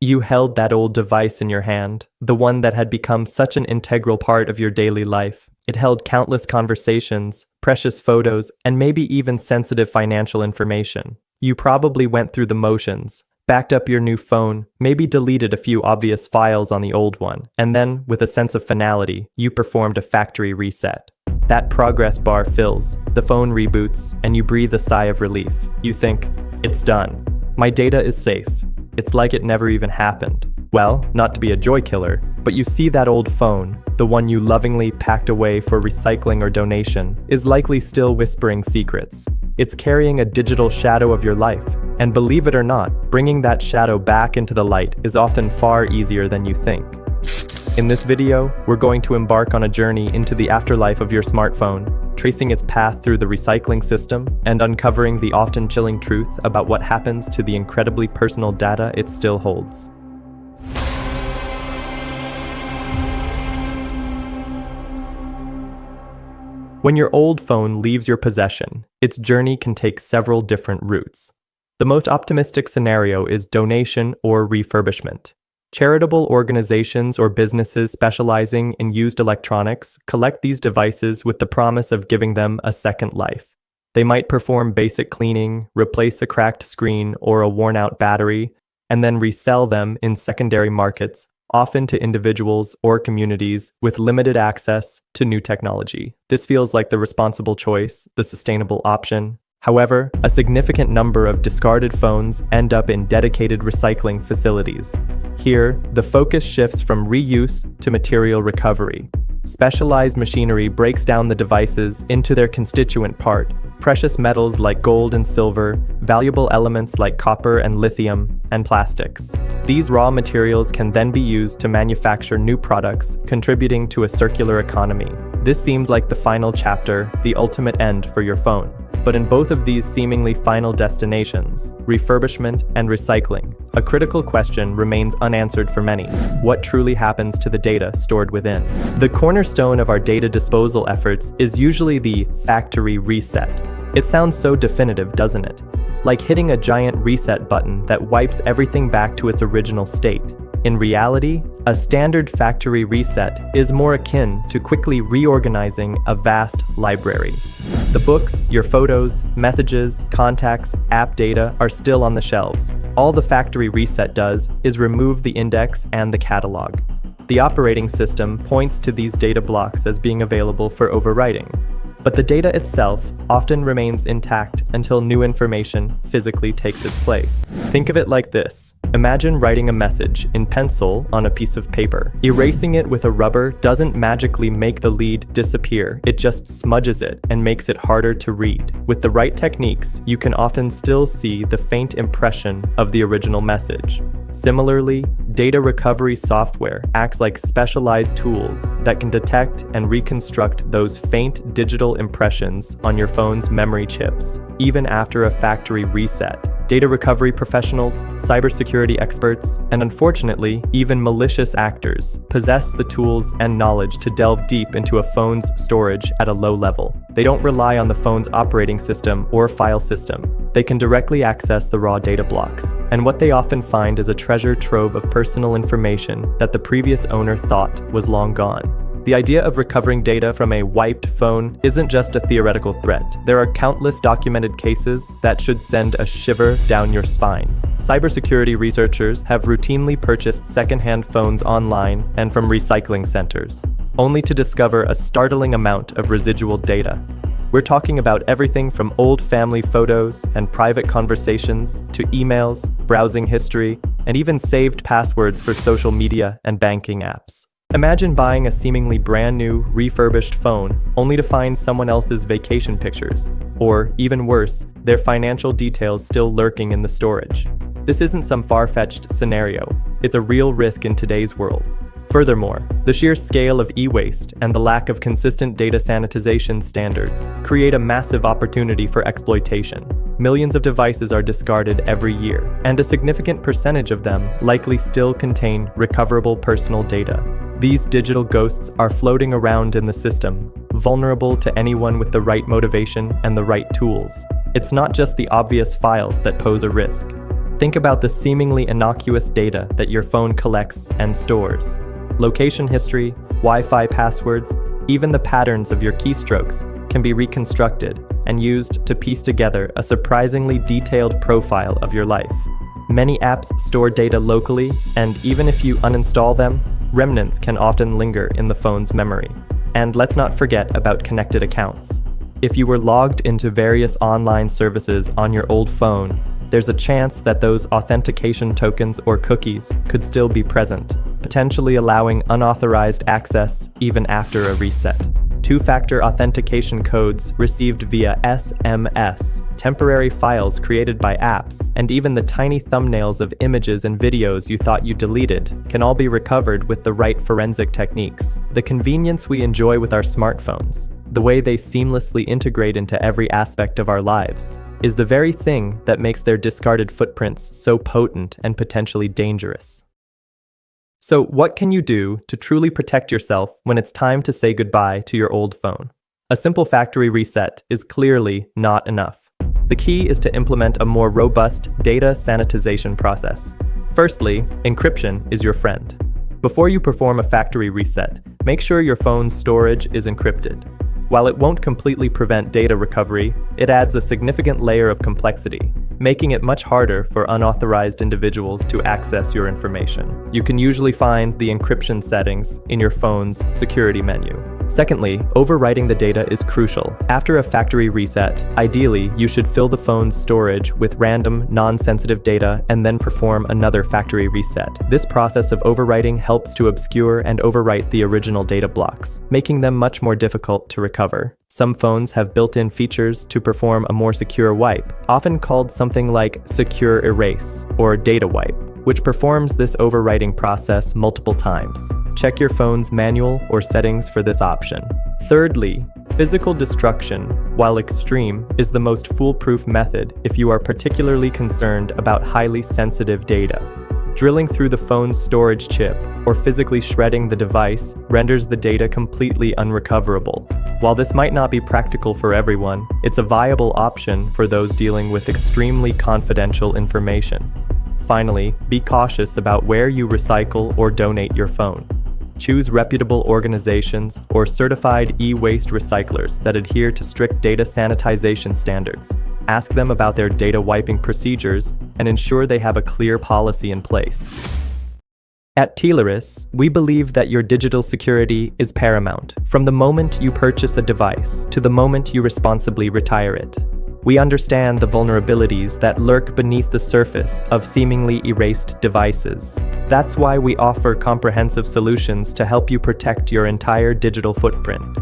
You held that old device in your hand, the one that had become such an integral part of your daily life. It held countless conversations, precious photos, and maybe even sensitive financial information. You probably went through the motions, backed up your new phone, maybe deleted a few obvious files on the old one, and then, with a sense of finality, you performed a factory reset. That progress bar fills, the phone reboots, and you breathe a sigh of relief. You think, it's done. My data is safe. It's like it never even happened. Well, not to be a joy killer, but you see that old phone, the one you lovingly packed away for recycling or donation, is likely still whispering secrets. It's carrying a digital shadow of your life, and believe it or not, bringing that shadow back into the light is often far easier than you think. In this video, we're going to embark on a journey into the afterlife of your smartphone, tracing its path through the recycling system and uncovering the often chilling truth about what happens to the incredibly personal data it still holds. When your old phone leaves your possession, its journey can take several different routes. The most optimistic scenario is donation or refurbishment. Charitable organizations or businesses specializing in used electronics collect these devices with the promise of giving them a second life. They might perform basic cleaning, replace a cracked screen or a worn-out battery, and then resell them in secondary markets, often to individuals or communities with limited access to new technology. This feels like the responsible choice, the sustainable option. However, a significant number of discarded phones end up in dedicated recycling facilities. Here, the focus shifts from reuse to material recovery. Specialized machinery breaks down the devices into their constituent part: precious metals like gold and silver, valuable elements like copper and lithium, and plastics. These raw materials can then be used to manufacture new products, contributing to a circular economy. This seems like the final chapter, the ultimate end for your phone. But in both of these seemingly final destinations, refurbishment and recycling, a critical question remains unanswered for many. What truly happens to the data stored within? The cornerstone of our data disposal efforts is usually the factory reset. It sounds so definitive, doesn't it? Like hitting a giant reset button that wipes everything back to its original state. In reality, a standard factory reset is more akin to quickly reorganizing a vast library. The books, your photos, messages, contacts, app data are still on the shelves. All the factory reset does is remove the index and the catalog. The operating system points to these data blocks as being available for overwriting. But the data itself often remains intact until new information physically takes its place. Think of it like this. Imagine writing a message in pencil on a piece of paper. Erasing it with a rubber doesn't magically make the lead disappear, it just smudges it and makes it harder to read. With the right techniques, you can often still see the faint impression of the original message. Similarly, data recovery software acts like specialized tools that can detect and reconstruct those faint digital impressions on your phone's memory chips, even after a factory reset. Data recovery professionals, cybersecurity experts, and unfortunately, even malicious actors possess the tools and knowledge to delve deep into a phone's storage at a low level. They don't rely on the phone's operating system or file system. They can directly access the raw data blocks, and what they often find is a treasure trove of personal information that the previous owner thought was long gone. The idea of recovering data from a wiped phone isn't just a theoretical threat. There are countless documented cases that should send a shiver down your spine. Cybersecurity researchers have routinely purchased secondhand phones online and from recycling centers, only to discover a startling amount of residual data. We're talking about everything from old family photos and private conversations to emails, browsing history, and even saved passwords for social media and banking apps. Imagine buying a seemingly brand new, refurbished phone, only to find someone else's vacation pictures, or, even worse, their financial details still lurking in the storage. This isn't some far-fetched scenario, it's a real risk in today's world. Furthermore, the sheer scale of e-waste and the lack of consistent data sanitization standards create a massive opportunity for exploitation. Millions of devices are discarded every year, and a significant percentage of them likely still contain recoverable personal data. These digital ghosts are floating around in the system, vulnerable to anyone with the right motivation and the right tools. It's not just the obvious files that pose a risk. Think about the seemingly innocuous data that your phone collects and stores. Location history, Wi-Fi passwords, even the patterns of your keystrokes can be reconstructed and used to piece together a surprisingly detailed profile of your life. Many apps store data locally, and even if you uninstall them, remnants can often linger in the phone's memory. And let's not forget about connected accounts. If you were logged into various online services on your old phone, there's a chance that those authentication tokens or cookies could still be present, potentially allowing unauthorized access even after a reset. Two-factor authentication codes received via SMS, temporary files created by apps, and even the tiny thumbnails of images and videos you thought you deleted can all be recovered with the right forensic techniques. The convenience we enjoy with our smartphones, the way they seamlessly integrate into every aspect of our lives, is the very thing that makes their discarded footprints so potent and potentially dangerous. So what can you do to truly protect yourself when it's time to say goodbye to your old phone? A simple factory reset is clearly not enough. The key is to implement a more robust data sanitization process. Firstly, encryption is your friend. Before you perform a factory reset, make sure your phone's storage is encrypted. While it won't completely prevent data recovery, it adds a significant layer of complexity, making it much harder for unauthorized individuals to access your information. You can usually find the encryption settings in your phone's security menu. Secondly, overwriting the data is crucial. After a factory reset, ideally, you should fill the phone's storage with random, non-sensitive data and then perform another factory reset. This process of overwriting helps to obscure and overwrite the original data blocks, making them much more difficult to recover. Some phones have built-in features to perform a more secure wipe, often called something like secure erase or data wipe, which performs this overwriting process multiple times. Check your phone's manual or settings for this option. Thirdly, physical destruction, while extreme, is the most foolproof method if you are particularly concerned about highly sensitive data. Drilling through the phone's storage chip or physically shredding the device renders the data completely unrecoverable. While this might not be practical for everyone, it's a viable option for those dealing with extremely confidential information. Finally, be cautious about where you recycle or donate your phone. Choose reputable organizations or certified e-waste recyclers that adhere to strict data sanitization standards. Ask them about their data wiping procedures and ensure they have a clear policy in place. At Tileris, we believe that your digital security is paramount, from the moment you purchase a device to the moment you responsibly retire it. We understand the vulnerabilities that lurk beneath the surface of seemingly erased devices. That's why we offer comprehensive solutions to help you protect your entire digital footprint.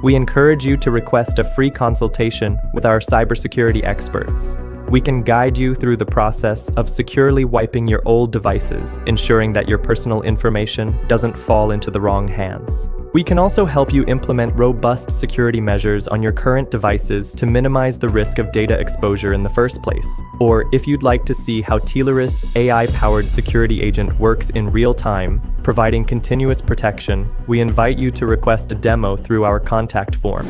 We encourage you to request a free consultation with our cybersecurity experts. We can guide you through the process of securely wiping your old devices, ensuring that your personal information doesn't fall into the wrong hands. We can also help you implement robust security measures on your current devices to minimize the risk of data exposure in the first place. Or if you'd like to see how Tileris' AI-powered security agent works in real time, providing continuous protection, we invite you to request a demo through our contact form.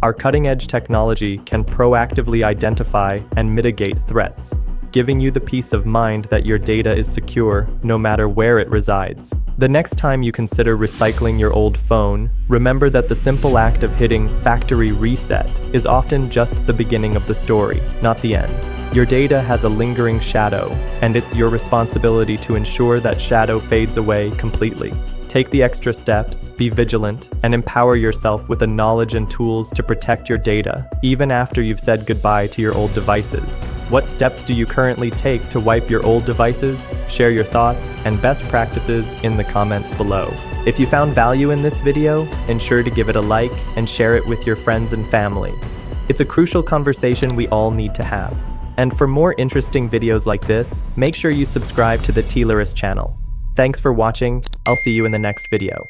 Our cutting-edge technology can proactively identify and mitigate threats, giving you the peace of mind that your data is secure no matter where it resides. The next time you consider recycling your old phone, remember that the simple act of hitting factory reset is often just the beginning of the story, not the end. Your data has a lingering shadow, and it's your responsibility to ensure that shadow fades away completely. Take the extra steps, be vigilant, and empower yourself with the knowledge and tools to protect your data, even after you've said goodbye to your old devices. What steps do you currently take to wipe your old devices? Share your thoughts and best practices in the comments below. If you found value in this video, ensure to give it a like and share it with your friends and family. It's a crucial conversation we all need to have. And for more interesting videos like this, make sure you subscribe to the Tileris channel. Thanks for watching. I'll see you in the next video.